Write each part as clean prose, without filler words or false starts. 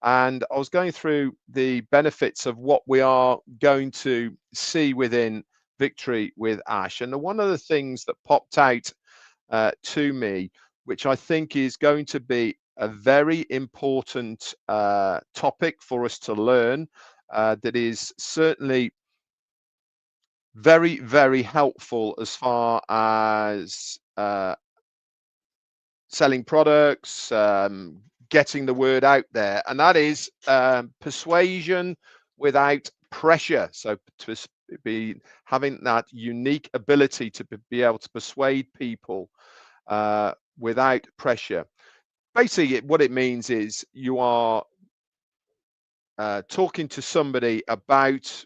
and I was going through the benefits of what we are going to see within Victory with Ash. And one of the things that popped out to me, which I think is going to be a very important topic for us to learn, that is certainly very, very helpful as far as selling products, getting the word out there, and that is persuasion without pressure. So to be having that unique ability to be able to persuade people without pressure. Basically, what it means is you are talking to somebody about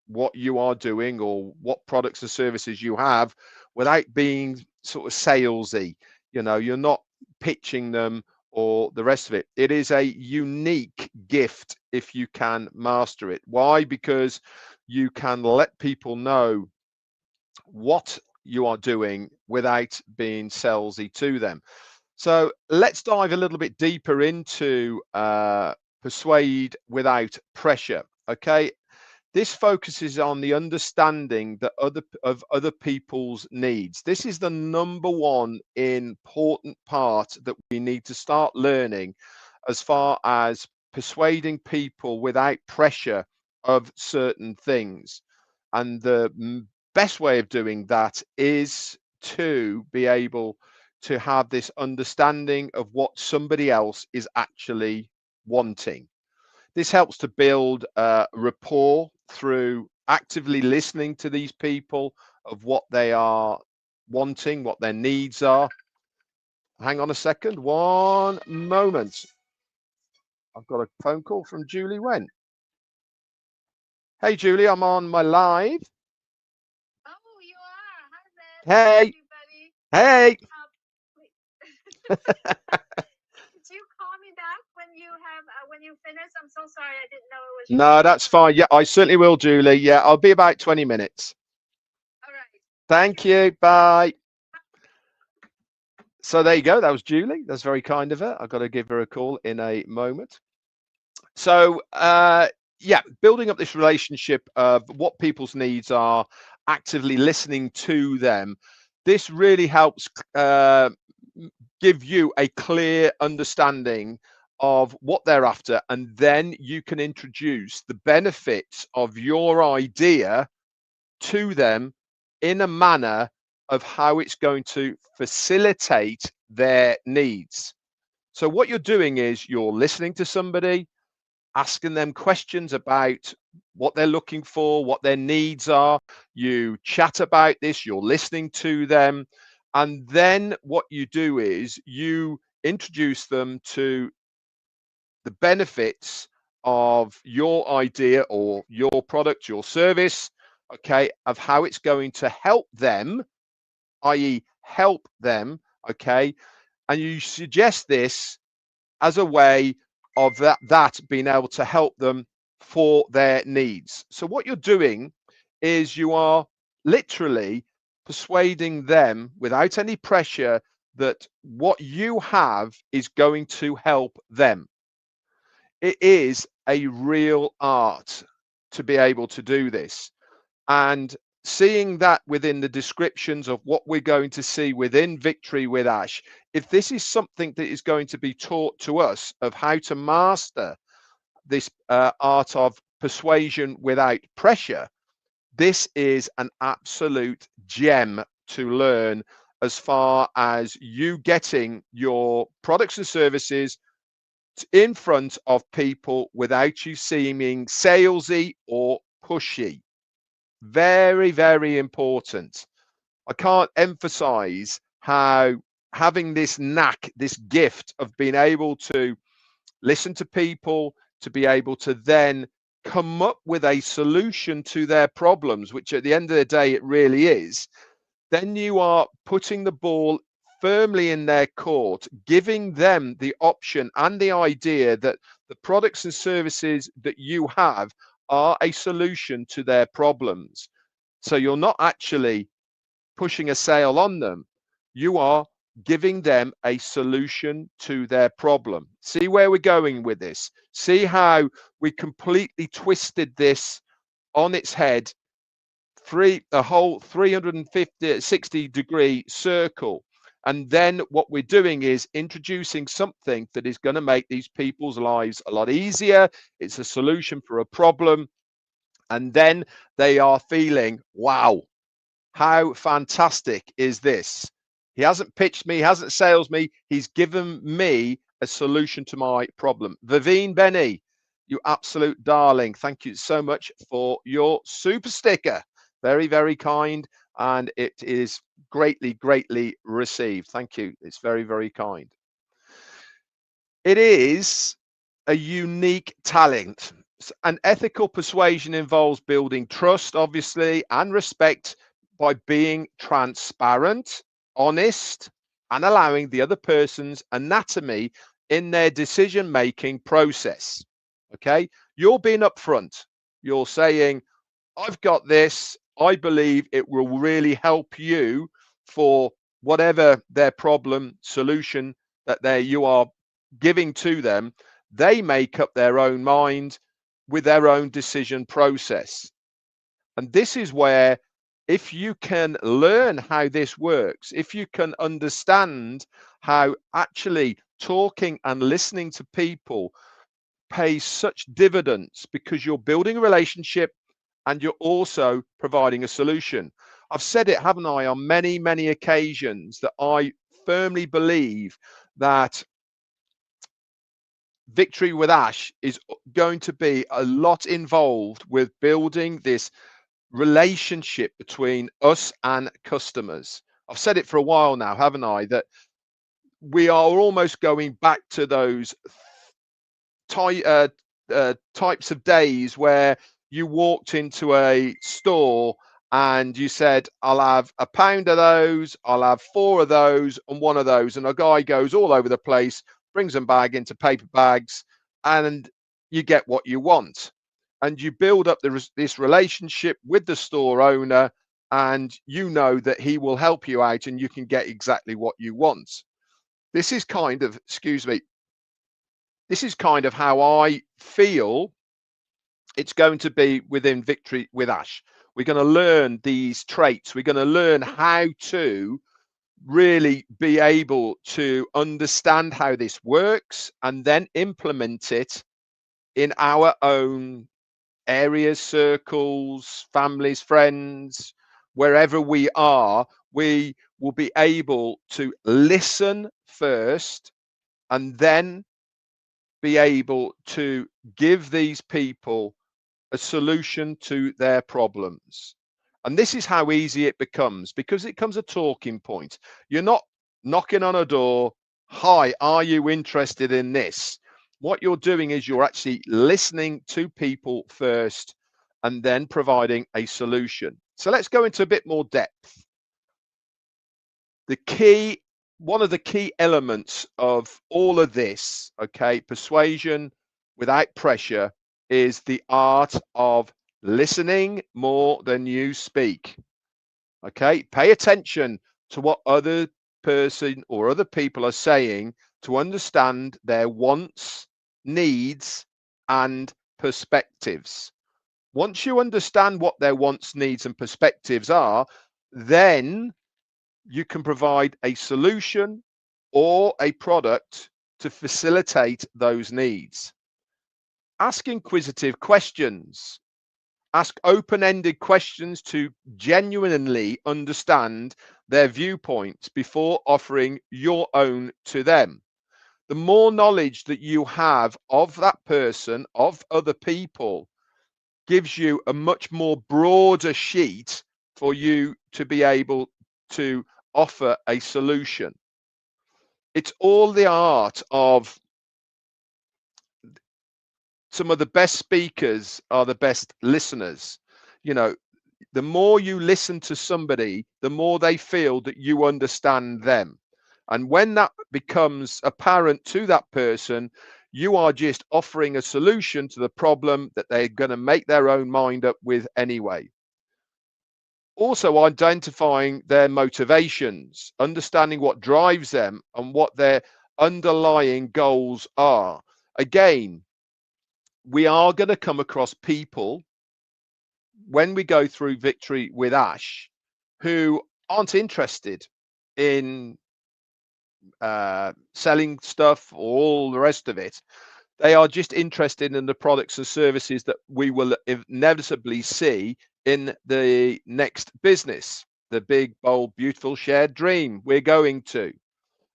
what you are doing or what products or services you have without being sort of salesy. You know, you're not pitching them or the rest of it. It is a unique gift if you can master it. Why? Because you can let people know what you are doing without being salesy to them. So let's dive a little bit deeper into persuade without pressure. Okay, this focuses on the understanding that of other people's needs. This is the number one important part that we need to start learning as far as persuading people without pressure of certain things. And the best way of doing that is to be able to have this understanding of what somebody else is actually wanting. This helps to build rapport through actively listening to these people of what they are wanting, what their needs are. Hang on a second, one moment. I've got a phone call from Julie Wen. Hey, Julie, I'm on my live. Oh, you are. Hi there. Hey. Everybody. Hey. Did you call me back when you finish? I'm so sorry. I didn't know it was. No, that's fine. Yeah, I certainly will, Julie. Yeah, I'll be about 20 minutes. All right. Thank you. Bye. So there you go. That was Julie. That's very kind of her. I've got to give her a call in a moment. So, yeah, building up this relationship of what people's needs are, actively listening to them. This really helps give you a clear understanding of what they're after, and then you can introduce the benefits of your idea to them in a manner of how it's going to facilitate their needs. So what you're doing is you're listening to somebody, asking them questions about what they're looking for, what their needs are. You chat about this, you're listening to them. And then what you do is you introduce them to the benefits of your idea or your product, your service, okay, of how it's going to help them, i.e., help them, okay. And you suggest this as a way of that being able to help them for their needs. So what you're doing is you are literally persuading them without any pressure that what you have is going to help them. It is a real art to be able to do this. And seeing that within the descriptions of what we're going to see within Victory with Ash, if this is something that is going to be taught to us of how to master this art of persuasion without pressure, this is an absolute gem to learn as far as you getting your products and services in front of people without you seeming salesy or pushy. Very, very important. I can't emphasize how having this knack, this gift of being able to listen to people, to be able to then come up with a solution to their problems, which at the end of the day, it really is, then you are putting the ball firmly in their court, giving them the option and the idea that the products and services that you have are a solution to their problems. So you're not actually pushing a sale on them. You are giving them a solution to their problem. See where we're going with this? See how we completely twisted this on its head, a whole 360-degree circle. And then what we're doing is introducing something that is going to make these people's lives a lot easier. It's a solution for a problem. And then they are feeling, wow, how fantastic is this? He hasn't pitched me, he hasn't sales me, he's given me a solution to my problem. Vivine Benny, you absolute darling. Thank you so much for your super sticker. Very, very kind. And it is greatly, greatly received. Thank you. It's very, very kind. It is a unique talent. An ethical persuasion involves building trust, obviously, and respect by being transparent, honest, and allowing the other person's anatomy in their decision-making process. Okay, you're being upfront. You're saying, I've got this. I believe it will really help you for whatever their problem solution that you are giving to them. They make up their own mind with their own decision process. And this is where, if you can learn how this works, if you can understand how actually talking and listening to people pays such dividends, because you're building a relationship and you're also providing a solution. I've said it, haven't I, on many, many occasions, that I firmly believe that Victory with Ash is going to be a lot involved with building this relationship between us and customers. I've said it for a while now, haven't I, that we are almost going back to those types of days where you walked into a store and you said, I'll have a pound of those, I'll have 4 of those and 1 of those. And a guy goes all over the place, brings them back into paper bags, and you get what you want. And you build up this relationship with the store owner, and you know that he will help you out and you can get exactly what you want. This is kind of, excuse me, this is kind of how I feel it's going to be within Victory with Ash. We're going to learn these traits. We're going to learn how to really be able to understand how this works and then implement it in our own areas, circles, families, friends, wherever we are. We will be able to listen first and then be able to give these people a solution to their problems. And this is how easy it becomes, because it becomes a talking point. You're not knocking on a door, hi, are you interested in this? What you're doing is you're actually listening to people first and then providing a solution. So let's go into a bit more depth. One of the key elements of all of this, okay, persuasion without pressure, is the art of listening more than you speak. Okay, pay attention to what other person or other people are saying to understand their wants, needs, and perspectives. Once you understand what their wants, needs, and perspectives are, then you can provide a solution or a product to facilitate those needs. Ask inquisitive questions. Ask open-ended questions to genuinely understand their viewpoints before offering your own to them. The more knowledge that you have of that person, of other people, gives you a much more broader sheet for you to be able to offer a solution. It's all the art of, some of the best speakers are the best listeners. You know, the more you listen to somebody, the more they feel that you understand them. And when that becomes apparent to that person, you are just offering a solution to the problem that they're going to make their own mind up with anyway. Also identifying their motivations, understanding what drives them and what their underlying goals are. Again, we are going to come across people when we go through Victory with Ash who aren't interested in selling stuff or all the rest of it. They are just interested in the products and services that we will inevitably see in the next business, the big, bold, beautiful shared dream we're going to.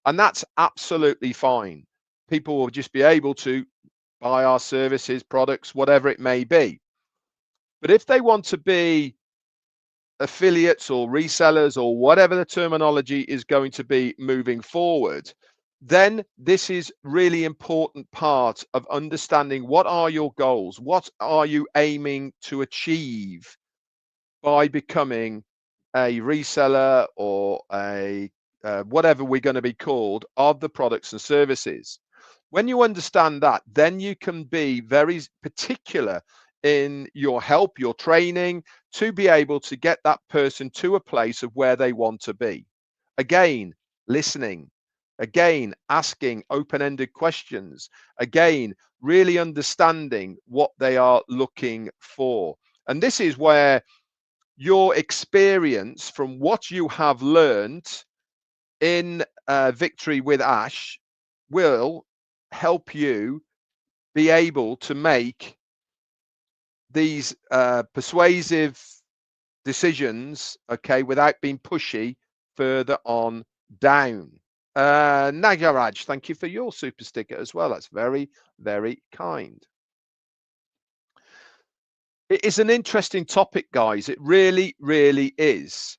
And that's absolutely fine. People will just be able to buy our services, products, whatever it may be. But if they want to be affiliates or resellers or whatever the terminology is going to be moving forward, then this is really important part of understanding what are your goals, what are you aiming to achieve by becoming a reseller or a whatever we're going to be called of the products and services. When you understand that, then you can be very particular in your help, your training, to be able to get that person to a place of where they want to be. Again, listening. Again, asking open-ended questions. Again, really understanding what they are looking for. And this is where your experience from what you have learned in Victory with Ash will help you be able to make these persuasive decisions, okay, without being pushy further on down. Nagaraj, thank you for your super sticker as well. That's very, very kind. It is an interesting topic, guys. It really, really is.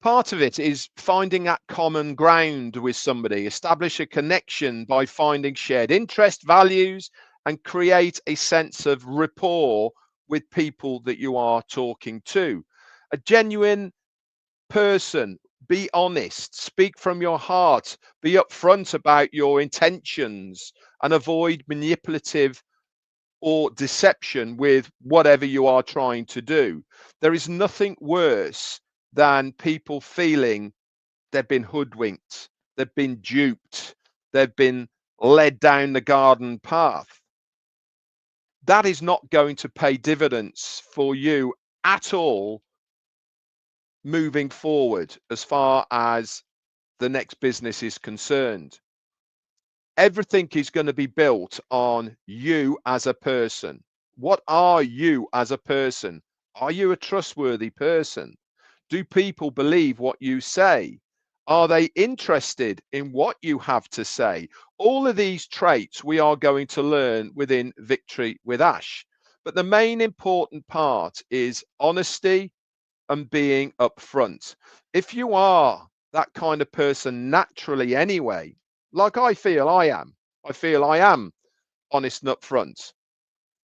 Part of it is finding that common ground with somebody, establish a connection by finding shared interest, values, and create a sense of rapport with people that you are talking to. A genuine person, be honest, speak from your heart, be upfront about your intentions, and avoid manipulative or deception with whatever you are trying to do. There is nothing worse than people feeling they've been hoodwinked, they've been duped, they've been led down the garden path. That is not going to pay dividends for you at all moving forward as far as the next business is concerned. Everything is going to be built on you as a person. What are you as a person? Are you a trustworthy person? Do people believe what you say? Are they interested in what you have to say? All of these traits we are going to learn within Victory with Ash. But the main important part is honesty and being upfront. If you are that kind of person naturally anyway, like I feel I am honest and upfront.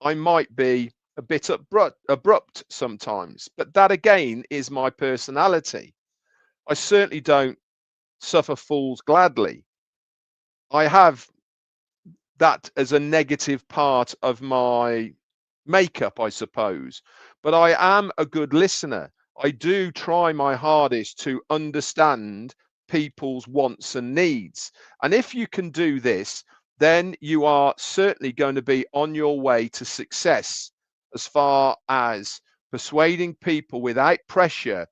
I might be a bit abrupt sometimes, but that again is my personality. I certainly don't suffer fools gladly. I have that as a negative part of my makeup, I suppose, but I am a good listener. I do try my hardest to understand people's wants and needs. And if you can do this, then you are certainly going to be on your way to success as far as persuading people without pressure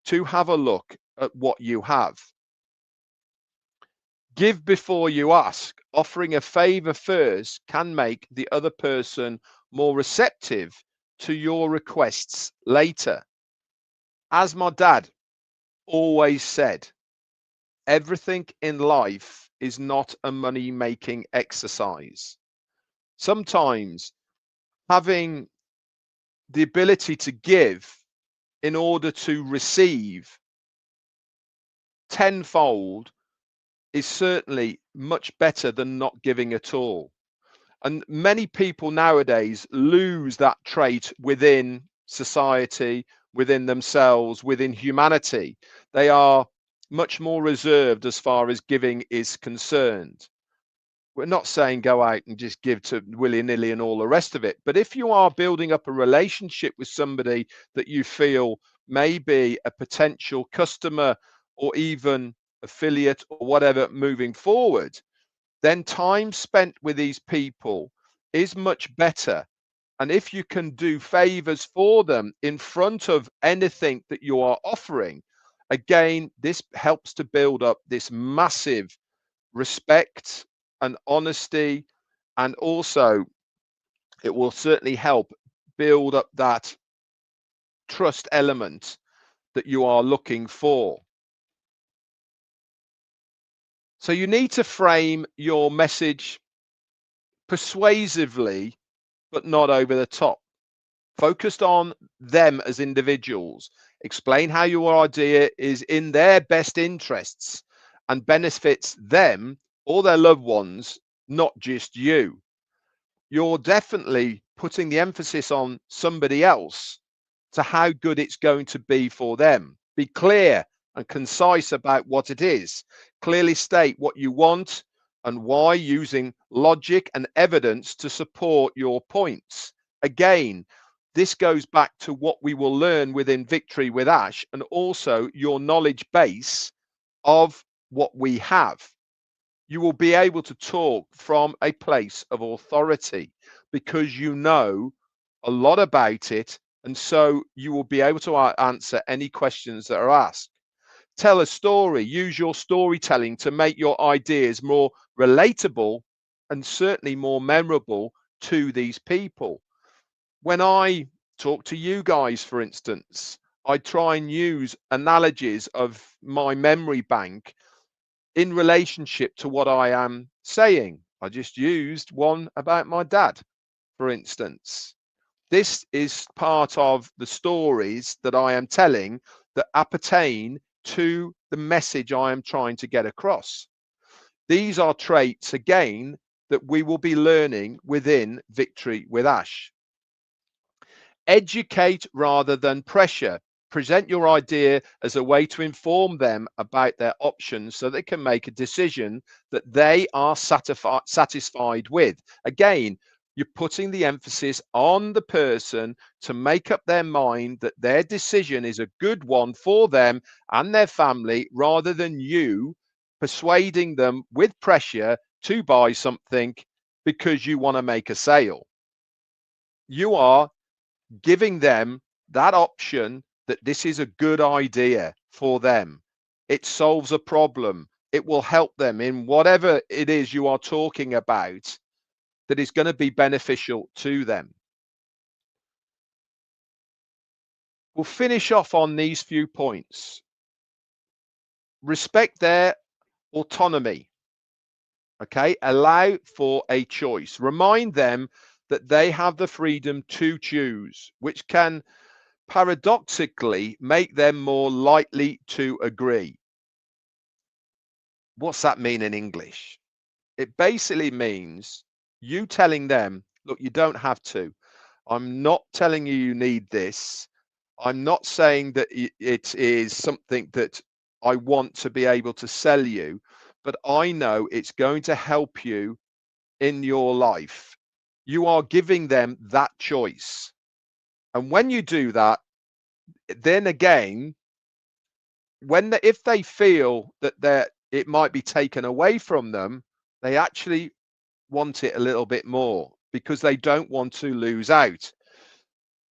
to have a look at what you have. Give before you ask. Offering a favor first can make the other person more receptive to your requests later. As my dad always said, everything in life is not a money making exercise. Sometimes having the ability to give in order to receive tenfold is certainly much better than not giving at all. And many people nowadays lose that trait within society, within themselves, within humanity. They are much more reserved as far as giving is concerned. We're not saying go out and just give to willy-nilly and all the rest of it. But if you are building up a relationship with somebody that you feel may be a potential customer or even affiliate or whatever moving forward, then time spent with these people is much better. And if you can do favors for them in front of anything that you are offering, again, this helps to build up this massive respect and honesty. And also, it will certainly help build up that trust element that you are looking for. So you need to frame your message persuasively, but not over the top. Focused on them as individuals. Explain how your idea is in their best interests and benefits them or their loved ones, not just you. You're definitely putting the emphasis on somebody else to how good it's going to be for them. Be clear and concise about what it is. Clearly state what you want and why, using logic and evidence to support your points. Again, this goes back to what we will learn within Victory with Ash, and also your knowledge base of what we have. You will be able to talk from a place of authority because you know a lot about it, and so you will be able to answer any questions that are asked. Tell a story. Use your storytelling to make your ideas more relatable and certainly more memorable to these people. When I talk to you guys, for instance, I try and use analogies of my memory bank in relationship to what I am saying. I just used one about my dad, for instance. This is part of the stories that I am telling that appertain to the message I am trying to get across. These are traits, again, that we will be learning within Victory with Ash. Educate rather than pressure. Present your idea as a way to inform them about their options so they can make a decision that they are satisfied with. Again, you're putting the emphasis on the person to make up their mind that their decision is a good one for them and their family, rather than you persuading them with pressure to buy something because you want to make a sale. You are giving them that option that this is a good idea for them. It solves a problem. It will help them in whatever it is you are talking about that is going to be beneficial to them. We'll finish off on these few points. Respect their autonomy. Okay, allow for a choice. Remind them that they have the freedom to choose, which can paradoxically make them more likely to agree. What's that mean in English? It basically means you telling them, look, you don't have to. I'm not telling you you need this. I'm not saying that it is something that I want to be able to sell you, but I know it's going to help you in your life. You are giving them that choice. And when you do that, then again, if they feel that it might be taken away from them, they actually want it a little bit more because they don't want to lose out.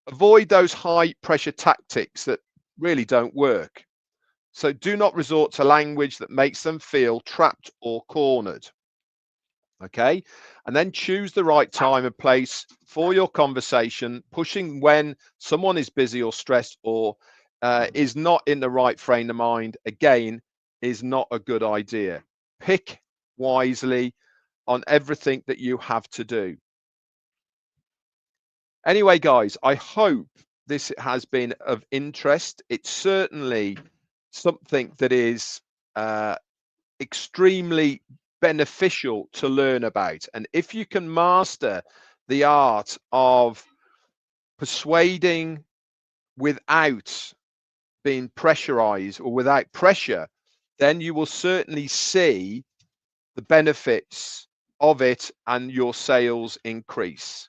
Avoid those high pressure tactics that really don't work. So do not resort to language that makes them feel trapped or cornered. Okay, and then choose the right time and place for your conversation. Pushing when someone is busy or stressed or is not in the right frame of mind, again, is not a good idea. Pick wisely on everything that you have to do. Anyway, guys, I hope this has been of interest. It's certainly something that is extremely beneficial to learn about. And if you can master the art of persuading without being pressurized or without pressure, then you will certainly see the benefits of it and your sales increase.